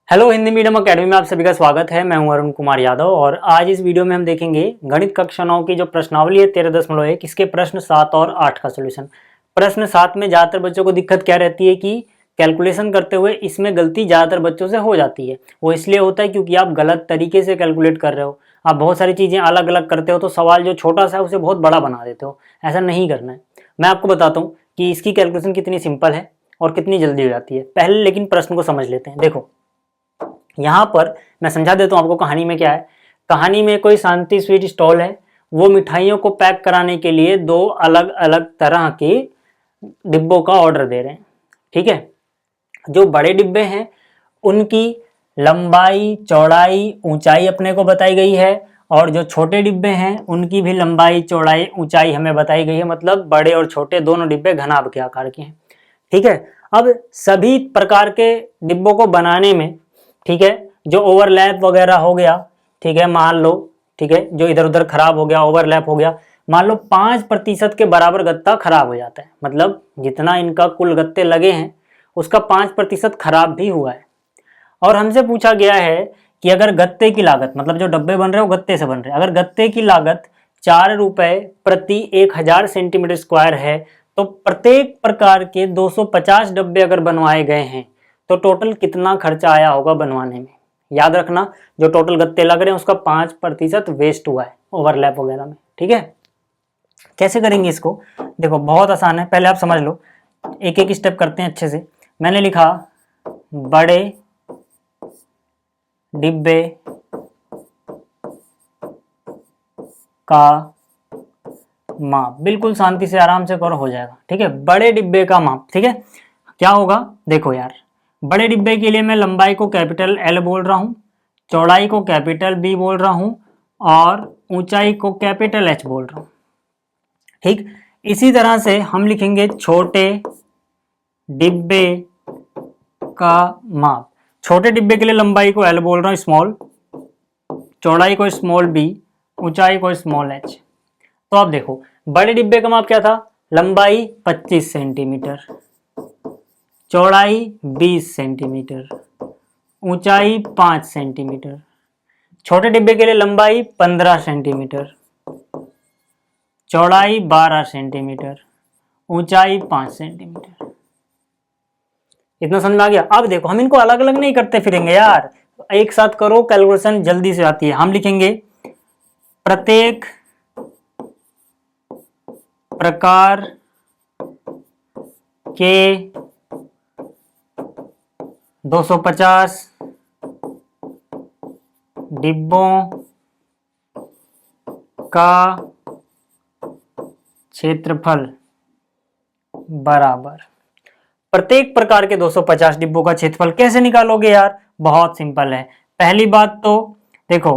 Hello Hindi medium academy में आप सभी का स्वागत है। मैं हूं अरुण कुमार यादव और आज इस वीडियो में हम देखेंगे गणित कक्षा 9 की जो प्रश्नावली है 13.1 इसके प्रश्न 7 और 8 का सोल्यूशन। प्रश्न 7 में ज़्यादातर बच्चों को दिक्कत क्या रहती है कि कैलकुलेशन करते हुए इसमें गलती ज़्यादातर बच्चों से हो जाती है। वो इसलिए होता है क्योंकि आप गलत तरीके से कैलकुलेट कर रहे हो, आप बहुत सारी चीज़ें अलग अलग करते हो तो सवाल जो छोटा सा है उसे बहुत बड़ा बना देते हो। ऐसा नहीं करना है। मैं आपको बताता हूँ कि इसकी कैलकुलेशन कितनी सिंपल है और कितनी जल्दी हो जाती है। पहले लेकिन प्रश्न को समझ लेते हैं। देखो यहाँ पर मैं समझा देता हूँ आपको कहानी में क्या है। कहानी में कोई शांति स्वीट स्टॉल है, वो मिठाइयों को पैक कराने के लिए दो अलग अलग तरह के डिब्बों का ऑर्डर दे रहे हैं। ठीक है, जो बड़े डिब्बे हैं उनकी लंबाई चौड़ाई ऊंचाई अपने को बताई गई है और जो छोटे डिब्बे हैं उनकी भी लंबाई चौड़ाई ऊंचाई हमें बताई गई है। मतलब बड़े और छोटे दोनों डिब्बे घनाभ के आकार के हैं। ठीक है, अब सभी प्रकार के डिब्बों को बनाने में, ठीक है, जो ओवरलैप वगैरह हो गया, ठीक है, मान लो, ठीक है, जो इधर उधर खराब हो गया, ओवरलैप हो गया, मान लो 5% के बराबर गत्ता खराब हो जाता है। मतलब जितना इनका कुल गत्ते लगे हैं उसका 5% खराब भी हुआ है। और हमसे पूछा गया है कि अगर गत्ते की लागत, मतलब जो डब्बे बन रहे हो गत्ते से बन रहे हैं, अगर गत्ते की लागत 4 रुपए प्रति 1000 सेंटीमीटर स्क्वायर है तो प्रत्येक प्रकार के 250 डब्बे अगर बनवाए गए हैं तो टोटल कितना खर्चा आया होगा बनवाने में। याद रखना, जो टोटल गत्ते लग रहे हैं उसका 5% वेस्ट हुआ है ओवरलैप वगैरह में। ठीक है, कैसे करेंगे इसको? देखो बहुत आसान है, पहले आप समझ लो, एक एक स्टेप करते हैं अच्छे से। मैंने लिखा बड़े डिब्बे का माप, बिल्कुल शांति से आराम से करो, हो जाएगा। ठीक है, बड़े डिब्बे का माप। ठीक है, क्या होगा देखो यार, बड़े डिब्बे के लिए मैं लंबाई को कैपिटल एल बोल रहा हूँ, चौड़ाई को कैपिटल बी बोल रहा हूँ और ऊंचाई को कैपिटल एच बोल रहा हूँ। ठीक, इसी तरह से हम लिखेंगे छोटे डिब्बे का माप। छोटे डिब्बे के लिए लंबाई को एल बोल रहा हूँ स्मॉल, चौड़ाई को स्मॉल बी, ऊंचाई को स्मॉल एच। तो आप देखो बड़े डिब्बे का माप क्या था, लंबाई 25 सेंटीमीटर, चौड़ाई 20 सेंटीमीटर, ऊंचाई 5 सेंटीमीटर। छोटे डिब्बे के लिए लंबाई 15 सेंटीमीटर, चौड़ाई 12 सेंटीमीटर, ऊंचाई 5 सेंटीमीटर। इतना समझ में आ गया? अब देखो हम इनको अलग अलग नहीं करते फिरेंगे यार, एक साथ करो, कैलकुलेशन जल्दी से आती है। हम लिखेंगे प्रत्येक प्रकार के 250 डिब्बों का क्षेत्रफल बराबर। प्रत्येक प्रकार के 250 डिब्बों का क्षेत्रफल कैसे निकालोगे यार? बहुत सिंपल है। पहली बात तो देखो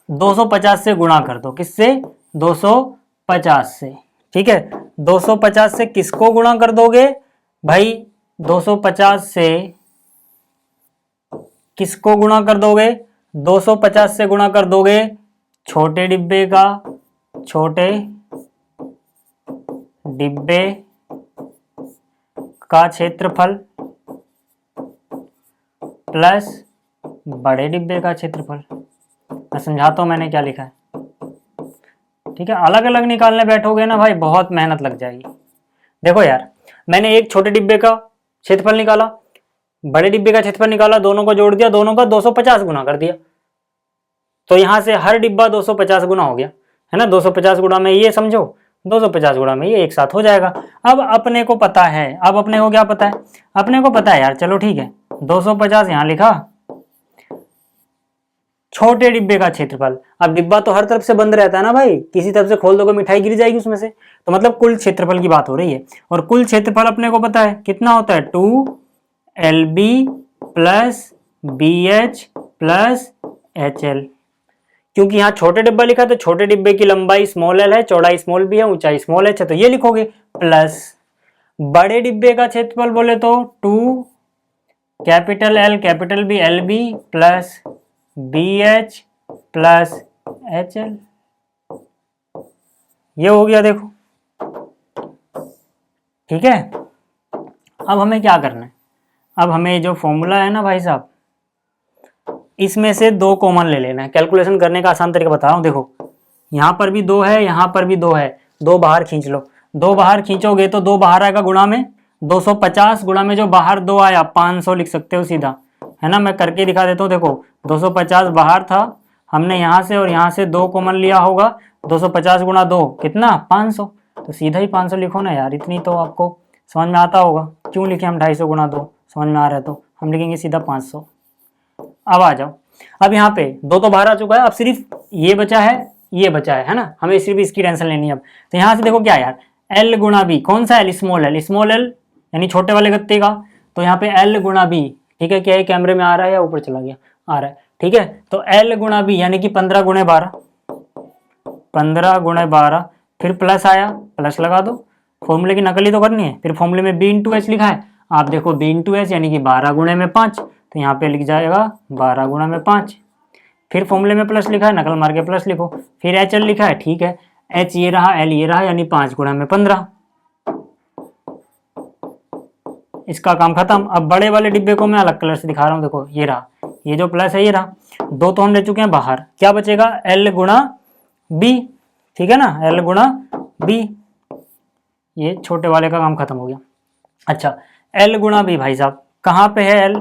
250 से गुणा कर दो। किससे? 250 से। ठीक है, 250 से किसको गुणा कर दोगे भाई? 250 से किसको गुणा कर दोगे? 250 से गुणा कर दोगे छोटे डिब्बे का, छोटे डिब्बे का क्षेत्रफल प्लस बड़े डिब्बे का क्षेत्रफल। मैं समझाता हूं मैंने क्या लिखा है। ठीक है, अलग अलग निकालने बैठोगे ना भाई बहुत मेहनत लग जाएगी। देखो यार, मैंने एक छोटे डिब्बे का क्षेत्रफल निकाला, बड़े डिब्बे का क्षेत्रफल निकाला, दोनों को जोड़ दिया, दोनों का 250 गुना कर दिया, तो यहां से हर डिब्बा 250 गुना हो गया, है ना। 250 गुना में ये समझो, 250 गुना में ये एक साथ हो जाएगा। अब अपने को पता है, अब अपने को क्या पता है? अपने को पता है यार, चलो ठीक है, 250 यहां लिखा, छोटे डिब्बे का क्षेत्रफल। अब डिब्बा तो हर तरफ से बंद रहता है ना भाई, किसी तरफ से खोल दोगे मिठाई गिर जाएगी उसमें से, तो मतलब कुल क्षेत्रफल की बात हो रही है। और कुल क्षेत्रफल अपने को पता है कितना होता है, 2LB plus BH plus HL। क्योंकि यहाँ छोटे डिब्बा लिखा तो छोटे डिब्बे की लंबाई स्मॉल एल है, चौड़ाई स्मॉल बी है, ऊंचाई स्मॉल एच है, तो ये लिखोगे। प्लस बड़े डिब्बे का क्षेत्रफल बोले तो 2 capital L capital B L B plus BH plus HL। ये हो गया देखो। ठीक है, अब हमें क्या करना है? अब हमें जो फॉर्मूला है ना भाई साहब, इसमें से 2 कॉमन ले लेना है। कैलकुलेशन करने का आसान तरीका बता रहा हूँ। देखो यहाँ पर भी 2 है, यहाँ पर भी 2 है, 2 बाहर खींच लो। 2 बाहर खींचोगे तो 2 बाहर आएगा गुणा में 250, गुणा में जो बाहर 2 आया 500 लिख सकते हो सीधा, है ना। मैं करके दिखा देता हूँ। देखो 250 बाहर था, हमने यहाँ से और यहाँ से 2 कॉमन लिया होगा, 250 गुणा 2 कितना 500, तो सीधा ही 500 लिखो ना यार। इतनी तो आपको समझ में आता होगा। क्यों लिखे हम 250 गुणा 2, समझ में आ रहा है तो हम लिखेंगे सीधा 500। अब आ जाओ, अब यहाँ पे 2 तो बाहर आ चुका है, अब सिर्फ ये बचा है, ये बचा है ना। हमें सिर्फ इसकी टेंशन लेनी है अब। तो यहाँ से देखो क्या यार, L गुणा बी, कौन सा L, small L, small L यानी छोटे वाले गत्ते का। तो यहाँ पे L गुणा बी, ठीक है, क्या ये कैमरे में आ रहा है या ऊपर चला गया, आ रहा है, ठीक है। तो L गुणा बी यानी कि 15 गुणे 12, 15 गुणे 12, फिर प्लस आया, प्लस लगा दो, फॉर्मूले की नकल ही तो करनी है। फिर फॉर्मूले में b इंटू एच लिखा है, आप देखो b इंटू एच यानी कि 12 गुणे में 5, तो यहाँ पे लिख जाएगा 12 गुणा में 5। फिर फॉर्मूले में प्लस लिखा है, नकल मार के प्लस लिखो। फिर एच एल लिखा है, ठीक है, एच ये रहा, एल ये रहा, यानी 5 गुणा में 15। इसका काम खत्म। अब बड़े वाले डिब्बे को मैं अलग कलर से दिखा रहा हूँ। देखो ये रहा, ये जो प्लस है ये रहा, 2 तो हम ले चुके हैं बाहर, क्या बचेगा L गुणा बी, ठीक है ना, L गुणा बी। ये छोटे वाले का काम खत्म हो गया। अच्छा L गुणा बी भाई साहब कहाँ पे है L,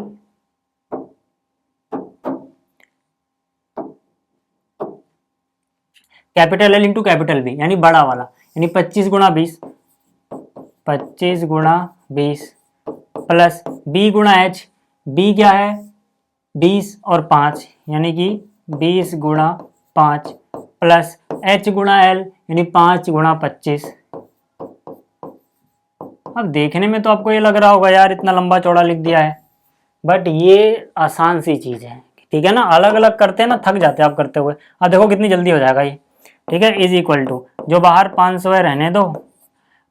capital L into capital B यानी बड़ा वाला, यानी 25 गुणा 20, 25 गुणा 20 प्लस b गुणा h, b क्या है 20 और 5 यानी कि 20 गुणा 5 प्लस h गुणा l यानी 5 गुणा 25। अब देखने में तो आपको ये लग रहा होगा यार इतना लंबा चौड़ा लिख दिया है, बट ये आसान सी चीज़ है, ठीक है ना। अलग अलग करते हैं ना, थक जाते हैं आप करते हुए। अब देखो कितनी जल्दी हो जाएगा ये, ठीक है। इज इक्वल टू जो बाहर 500 है रहने दो,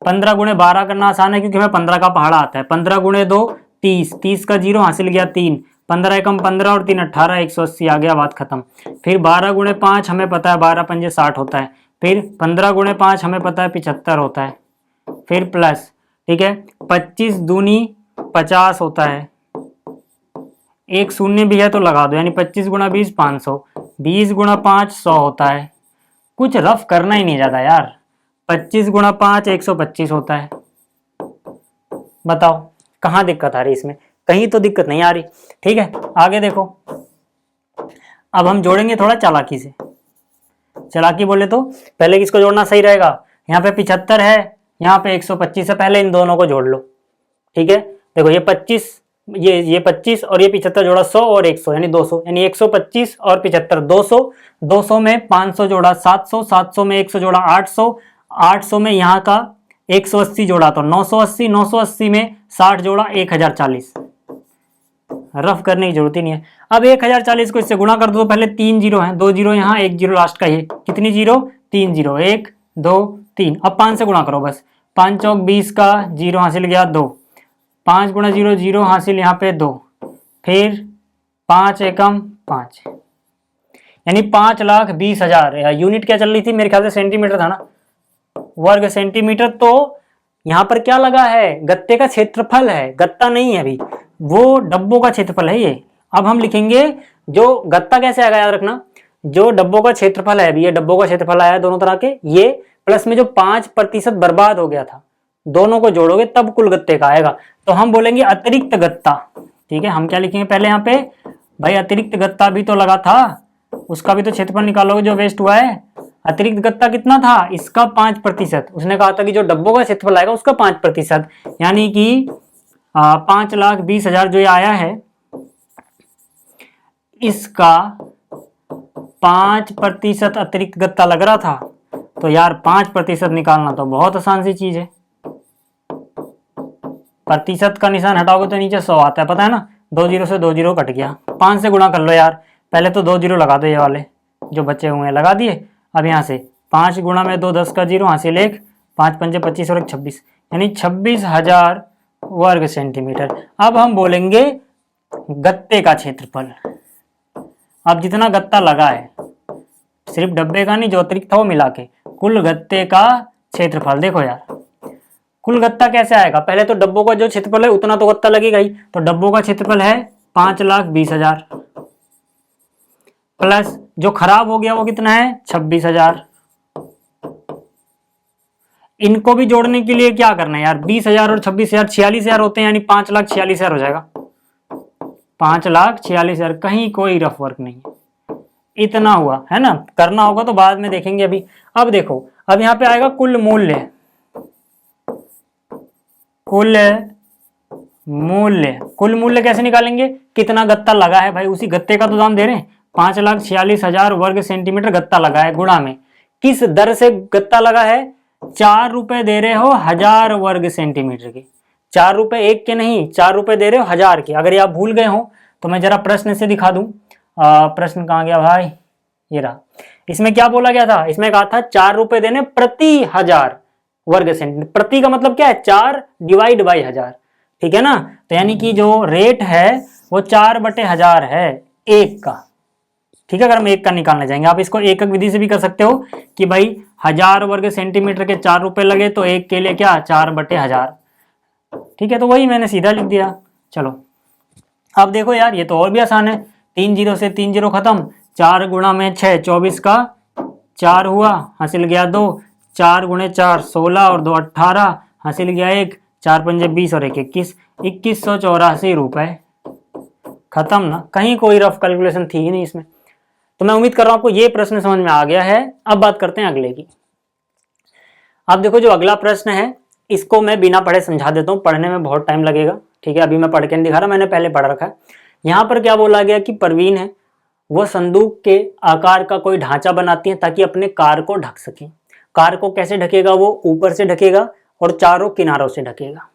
15 गुणे 12 करना आसान है क्योंकि हमें 15 का पहाड़ा आता है। 15 गुणे 2 30, 30 का 0 हासिल गया 3, 15 एकम 15 और 3 18, 180 आ गया, बात खत्म। फिर 12 गुणे 5 हमें पता है 12 पंजे 60 होता है। फिर 15 गुणे 5 हमें पता है 75 होता है। फिर प्लस, ठीक है, 25 दूनी 50 होता है, एक शून्य भी है तो लगा दो, यानी 25 गुणा 20 500, 20 गुणा 5 100 होता है। कुछ रफ करना ही नहीं ज़्यादा यार, 25 गुणा 5 125 होता है। बताओ कहाँ दिक्कत आ रही इसमें, कहीं तो दिक्कत नहीं आ रही, ठीक है। आगे देखो, अब हम जोड़ेंगे थोड़ा चालाकी से। चालाकी बोले तो पहले किसको जोड़ना सही रहेगा, यहाँ पे 75 है, यहाँ पे 125 है, पहले इन दोनों को जोड़ लो, ठीक है। देखो ये 25, ये 25 और ये 75 जोड़ा 100 और 100 यानी 200, यानी 125 और 75 200, 200 में 500 जोड़ा 700, 700 में 100 जोड़ा 800, 800 में यहाँ का 180 जोड़ा तो 980, 980 में 60 जोड़ा 1040। रफ करने की जरूरत ही नहीं है। अब 1040 को इससे गुणा कर दो, तो पहले 3 जीरो हैं, 2 जीरो यहाँ, 1 जीरो लास्ट का, ये कितनी जीरो 3 जीरो, 1 2 3। अब 5 से गुणा करो बस, 5 चौक 20 का 0 हासिल गया 2, 5 गुणा 0 0 हासिल यहाँ पे 2, फिर 5 एकम 5 यानी 5,20,000। यूनिट क्या चल रही थी, मेरे ख्याल से सेंटीमीटर था ना, वर्ग सेंटीमीटर। तो यहाँ पर क्या लगा है, गत्ते का क्षेत्रफल है, गत्ता नहीं है अभी, वो डब्बों का क्षेत्रफल है ये। अब हम लिखेंगे जो गत्ता कैसे आएगा, याद रखना, जो डब्बों का क्षेत्रफल है, अभी ये डब्बों का क्षेत्रफल आया दोनों तरह के, ये प्लस में जो 5% बर्बाद हो गया था, दोनों को जोड़ोगे तब कुल गत्ते का आएगा। तो हम बोलेंगे अतिरिक्त गत्ता, ठीक है। हम क्या लिखेंगे पहले यहाँ पे, भाई अतिरिक्त गत्ता भी तो लगा था, उसका भी तो क्षेत्रफल निकालोगे जो वेस्ट हुआ है। अतिरिक्त गत्ता कितना था, इसका 5%। उसने कहा था कि जो डब्बों का क्षेत्रफल आएगा उसका 5%, यानी कि 5,20,000 जो ये आया है, इसका 5% अतिरिक्त गत्ता लग रहा था। तो यार 5% निकालना तो बहुत आसान सी चीज है। प्रतिशत का निशान हटाओगे तो नीचे 100 आता है, पता है ना, 2 जीरो से 2 जीरो कट गया। 5 से गुणा कर लो यार, पहले तो 2 जीरो लगा दो, ये वाले जो बचे हुए हैं लगा दिए। अब यहाँ से 5 गुणा में 2 10 का 0 हासिल 1, 5 पंजे 25 और 1 26, यानी 26,000 वर्ग सेंटीमीटर। अब हम बोलेंगे गत्ते का क्षेत्रफल। अब जितना गत्ता लगा है, सिर्फ डब्बे का नहीं, जो अतिरिक्त था वो मिला के, कुल गत्ते का क्षेत्रफल। देखो यार, कुल गत्ता कैसे आएगा, पहले तो डब्बों का जो क्षेत्रफल है उतना तो गत्ता लगेगा ही, तो डब्बों का क्षेत्रफल है 5,20,000 प्लस जो खराब हो गया वो कितना है 26,000। इनको भी जोड़ने के लिए क्या करना है यार, 20,000 और 26,000 46,000 होते हैं, यानी 5,46,000 हो जाएगा। 5,46,000, कहीं कोई रफ वर्क नहीं है, इतना हुआ है ना। करना होगा तो बाद में देखेंगे अभी। अब देखो, अब यहां पे आएगा कुल मूल्य। कुल मूल्य, कुल मूल्य कैसे निकालेंगे, कितना गत्ता लगा है भाई, उसी गत्ते का तो दाम दे रहे हैं। 5,46,000 वर्ग सेंटीमीटर गत्ता लगा है, गुणा में किस दर से गत्ता लगा है, 4 रुपए दे रहे हो 1,000 वर्ग सेंटीमीटर के। 4 रुपए एक के नहीं, 4 रुपए दे रहे हो 1,000 के। अगर ये आप भूल गए हो तो मैं जरा प्रश्न से दिखा दूं। प्रश्न कहाँ गया भाई, ये रहा। इसमें क्या बोला गया था, इसमें कहा था 4 रुपए देने प्रति 1,000 वर्ग सेंटीमीटर। प्रति का मतलब क्या है, 4 डिवाइड बाई 1,000, ठीक है ना। तो यानी कि जो रेट है वो 4/1000 है एक का, ठीक है। अगर हम एक का निकालने जाएंगे, आप इसको एकक विधि से भी कर सकते हो कि भाई 1,000 वर्ग सेंटीमीटर के 4 रुपए लगे तो एक के लिए क्या 4/1000, ठीक है। तो वही मैंने सीधा लिख दिया। चलो अब देखो यार, ये तो और भी आसान है। 3 जीरो से 3 जीरो खत्म, 4 गुणा में 6 24 का 4 हुआ, हासिल गया 2, 4 गुणे 4 16 और 2 18, हासिल गया 1, 4 पंजे 20 और 1 21, 2184 रुपए। खत्म ना, कहीं कोई रफ कैलकुलेशन थी ही नहीं इसमें। तो मैं उम्मीद कर रहा हूं आपको ये प्रश्न समझ में आ गया है। अब बात करते हैं अगले की। अब देखो जो अगला प्रश्न है इसको मैं बिना पढ़े समझा देता हूँ, पढ़ने में बहुत टाइम लगेगा, ठीक है। अभी मैं पढ़ के नहीं दिखा रहा, मैंने पहले पढ़ रखा है। यहाँ पर क्या बोला गया कि परवीन है, वो संदूक के आकार का कोई ढांचा बनाती है ताकि अपने कार को ढक सके। कार को कैसे ढकेगा, वो ऊपर से ढकेगा और चारों किनारों से ढकेगा,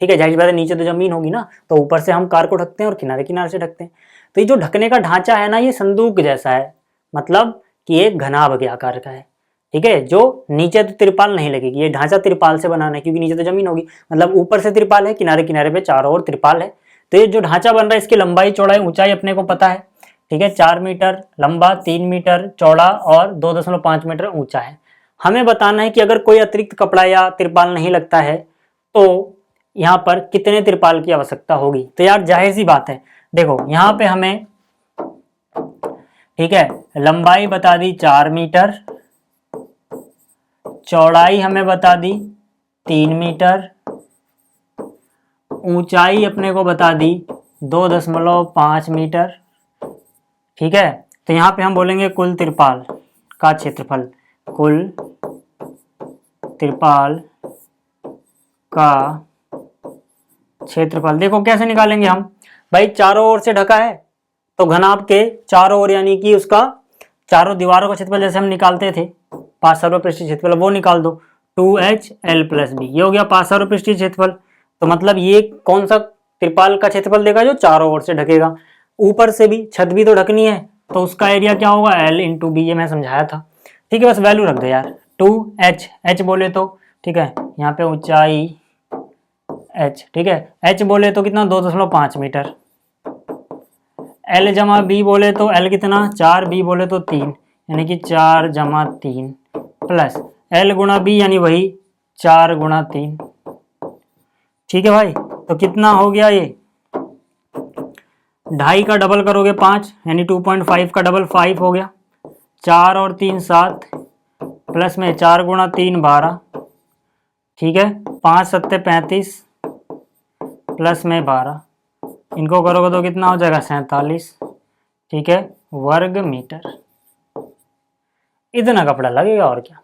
ठीक है। जाहिर बात है नीचे तो जमीन होगी ना, तो ऊपर से हम कार को ढकते हैं और किनारे किनारे से ढकते हैं। तो ये जो ढकने का ढांचा है ना, ये संदूक जैसा है, मतलब कि एक घनाभ के आकार का है, ठीक है। जो नीचे तो तिरपाल नहीं लगेगी, ये ढांचा तिरपाल से बनाना है क्योंकि नीचे तो जमीन होगी, मतलब ऊपर से तिरपाल है, किनारे किनारे पे चारों ओर तिरपाल है। तो ये जो ढांचा बन रहा है इसकी लंबाई चौड़ाई ऊंचाई अपने को पता है, ठीक है। 4 मीटर लंबा, 3 मीटर चौड़ा और 2.5 मीटर ऊंचा है। हमें बताना है कि अगर कोई अतिरिक्त कपड़ा या तिरपाल नहीं लगता है तो यहाँ पर कितने तिरपाल की आवश्यकता होगी। तो यार जाहिर सी बात है, देखो यहाँ पे हमें, ठीक है, लंबाई बता दी 4 मीटर, चौड़ाई हमें बता दी 3 मीटर, ऊंचाई अपने को बता दी 2.5 मीटर, ठीक है। तो यहाँ पे हम बोलेंगे कुल तिरपाल का क्षेत्रफल, कुल तिरपाल का क्षेत्रफल। देखो कैसे निकालेंगे हम, भाई चारों ओर से ढका है तो घनाभ के चारों ओर यानी कि उसका चारों दीवारों का क्षेत्रफल जैसे हम निकालते थे 5 सर्वपृष्ठीय क्षेत्रफल, वो निकाल दो 2HL + B, ये हो गया 5 सर्वपृष्ठीय क्षेत्रफल। तो मतलब ये कौन सा त्रिपाल का क्षेत्रफल देगा, जो चारों ओर से ढकेगा। ऊपर से भी, छत भी तो ढकनी है, तो उसका एरिया क्या होगा L × B, ये मैं समझाया था, ठीक है। बस वैल्यू रख दो यार, 2H, H बोले तो, ठीक है, यहाँ पे ऊंचाई H, ठीक है, H बोले तो कितना 2.5 मीटर, L + B बोले तो L कितना 4, B बोले तो 3, यानी कि 4 + 3 प्लस L × B यानी वही 4 × 3, ठीक है भाई। तो कितना हो गया ये, 2.5 का डबल करोगे 5, यानी 2.5 का डबल 5 हो गया, 4 और 3 7 प्लस में 4 × 3 12, ठीक है, 5 × 7 35 प्लस में 12, इनको करोगे तो कितना हो जाएगा 47, ठीक है, वर्ग मीटर। इतना कपड़ा लगेगा और क्या,